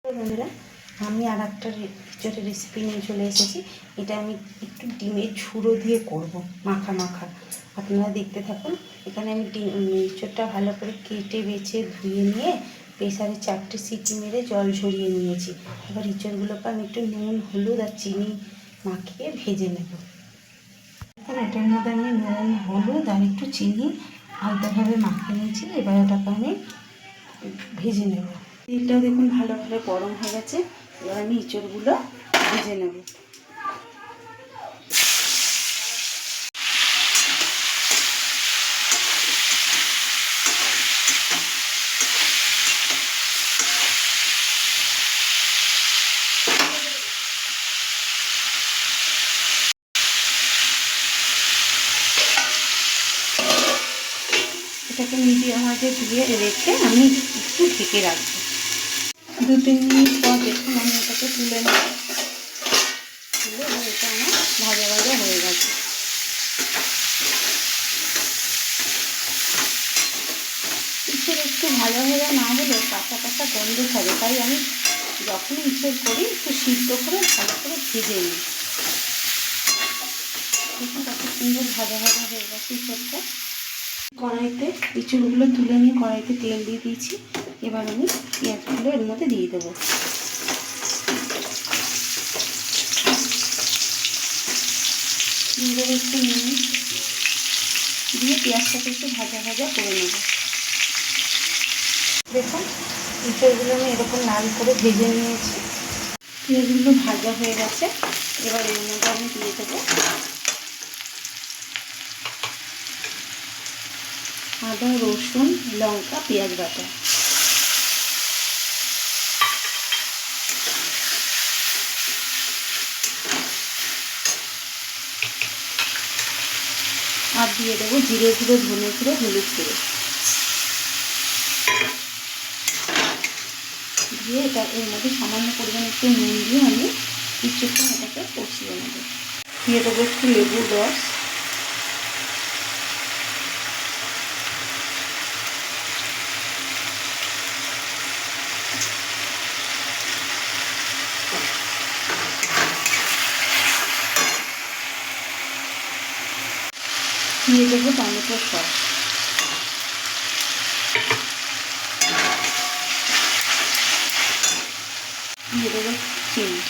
বন্ধুরা, আমি আর একটা এঁচোড়ের রেসিপি নিয়ে চলে এসেছি। এটা আমি একটু ডিমের ঝুড়ো দিয়ে করব, মাখা মাখা। আপনারা দেখতে থাকুন। এখানে আমি এঁচোড়টা ভালো করে কেটে বেছে ধুয়ে নিয়ে প্রেসারে 4টে সিটি মেরে জল ঝরিয়ে নিয়েছি। এবার এঁচোড়গুলোকে আমি একটু নুন, হলুদ আর চিনি মাখিয়ে ভেজে নেব। এখন এটার মধ্যে আমি নুন, হলুদ আর একটু চিনি আলতাভাবে মাখিয়ে নিয়েছি। এবার ওটাকে আমি ভেজে নেব। তেলটাও দেখুন ভালোভাবে গরম হয়ে গেছে। এবার আমি এঁচোড়গুলো ভেজে নেব। এটাকে মিডিয়াম আঁচে ধুয়ে রেখে আমি একটু ঢেকে রাখবো। 2-3 মিনিট পর দেখুন আমি এটাকে তুলে নেব। এটা আমার ভাজা ভাজা হয়ে গেছে। ইঁচড় একটু ভাজা ভাজা না হলে কাঁচা কাঁচা গন্ধ থাকে, তাই আমি যখনই ইঁচড় করি একটু সিদ্ধ করে ভালো করে ভেজে নিই। দেখুন কত সুন্দর ভাজা ভাজা হয়ে গেছে ইঁচড়টা। কড়াইতে এঁচোড়গুলো তুলে নিয়ে কড়াইতে তেল দিয়ে দিয়েছি। এবার আমি পেঁয়াজগুলো এর মধ্যে দিয়ে দেবো। দিয়ে দেবো একটু নুন, দিয়ে পেঁয়াজটাকে একটু ভাজা ভাজা করে নেব। দেখুন এঁচোড়গুলো আমি এরকম লাল করে ভেজে নিয়েছি। পেঁয়াজগুলো ভাজা হয়ে গেছে। এবার এর মধ্যে আমি দিয়ে দেবো আদা, রসুন, লঙ্কা, পেঁয়াজ বাটা। আর দিয়ে দেবো জিরে গুঁড়ো, ধনে গুঁড়ো, হলুদ গুঁড়ো। দিয়ে এটা এর মধ্যে সামান্য পরিমাণে একটু নুন দিয়ে আমি কিছুক্ষণ এটাকে কষিয়ে নেব। দিয়ে দেবো একটু লেবুর রস। দিয়ে দেবো টমেটো সস। দিয়ে দেবো চিনি।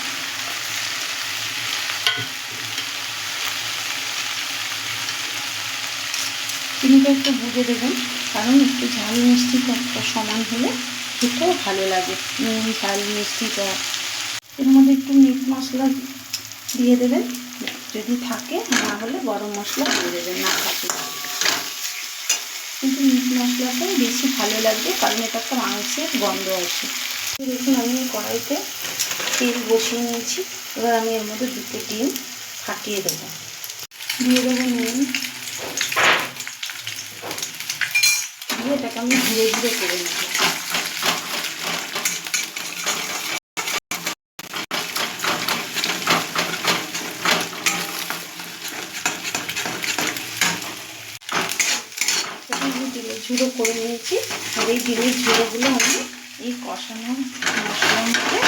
চিনিটা একটু বুঝে দেবেন, কারণ একটু ঝাল মিষ্টিটা একটা সমান হলে খেতেও ভালো লাগে। নুন, ঝাল, মিষ্টিটা। এর মধ্যে একটু মিট মশলা দিয়ে দেবেন যদি থাকে, না হলে গরম মশলা দিয়ে দেবেন না থাকে। কিন্তু মিট মশলাটাই বেশি ভালো লাগবে, কারণ এটা একটা মাংসের গন্ধ আছে। দেখুন আমি কড়াইতে তেল বসিয়ে নিয়েছি। এবার আমি এর মধ্যে 2টে ডিম ফাটিয়ে দেবো। দিয়ে দেবো নুন, দিয়ে এটাকে আমি ধীরে ধীরে করে নেব। ডিমের ঝুড়ো করে নিয়েছি। আর এই ডিমের ঝুড়োগুলো আমি এই কষানো মশলার মধ্যে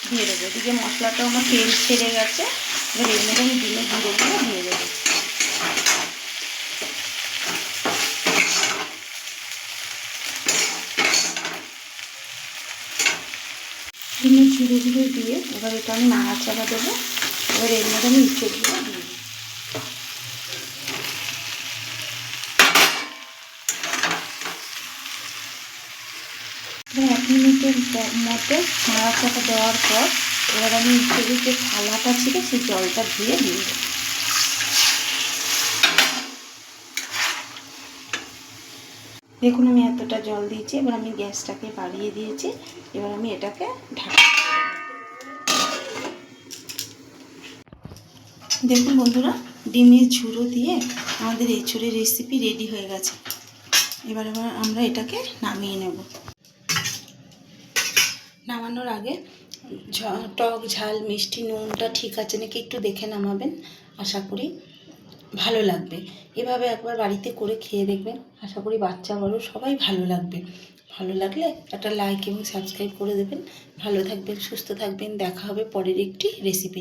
দিয়ে দেবো। এদিকে মশলাটা আমার তেল ছেড়ে গেছে। এবার এর মধ্যে আমি ডিমের ঝুড়োগুলো দিয়ে দেবো। ডিমের ঝুড়োগুলো দিয়ে এবার এটা আমি নাড়াচাড়া দেবো। এবার এর মধ্যে আমি ইঁচড়গুলো দিয়ে দিই। এবার 1 মিনিটের মতো নাড়াচাড়া দেওয়ার পর এবার আমি ইঁচড়ের যে থালাটা ছিল সেই জলটা ধুয়ে দিয়ে দেবো। দেখুন আমি এতটা জল দিয়েছি। এবার আমি গ্যাসটাকে বাড়িয়ে দিয়েছি। এবার আমি এটাকে ঢাকা। দেখুন বন্ধুরা, ডিমের ঝুড়ো দিয়ে আমাদের এঁচোড়ের রেসিপি রেডি হয়ে গেছে। এবার আমরা এটাকে নামিয়ে নেব। নামানোর আগে টক, ঝাল, মিষ্টি, নুনটা ঠিক আছে নাকি একটু দেখে নামাবেন। আশা করি ভালো লাগবে। এভাবে একবার বাড়িতে করে খেয়ে দেখবেন। আশা করি বাচ্চা বড় সবাই ভালো লাগবে। ভালো লাগলে একটা লাইক এবং সাবস্ক্রাইব করে দেবেন। ভালো থাকবেন, সুস্থ থাকবেন। দেখা হবে পরের একটি রেসিপি।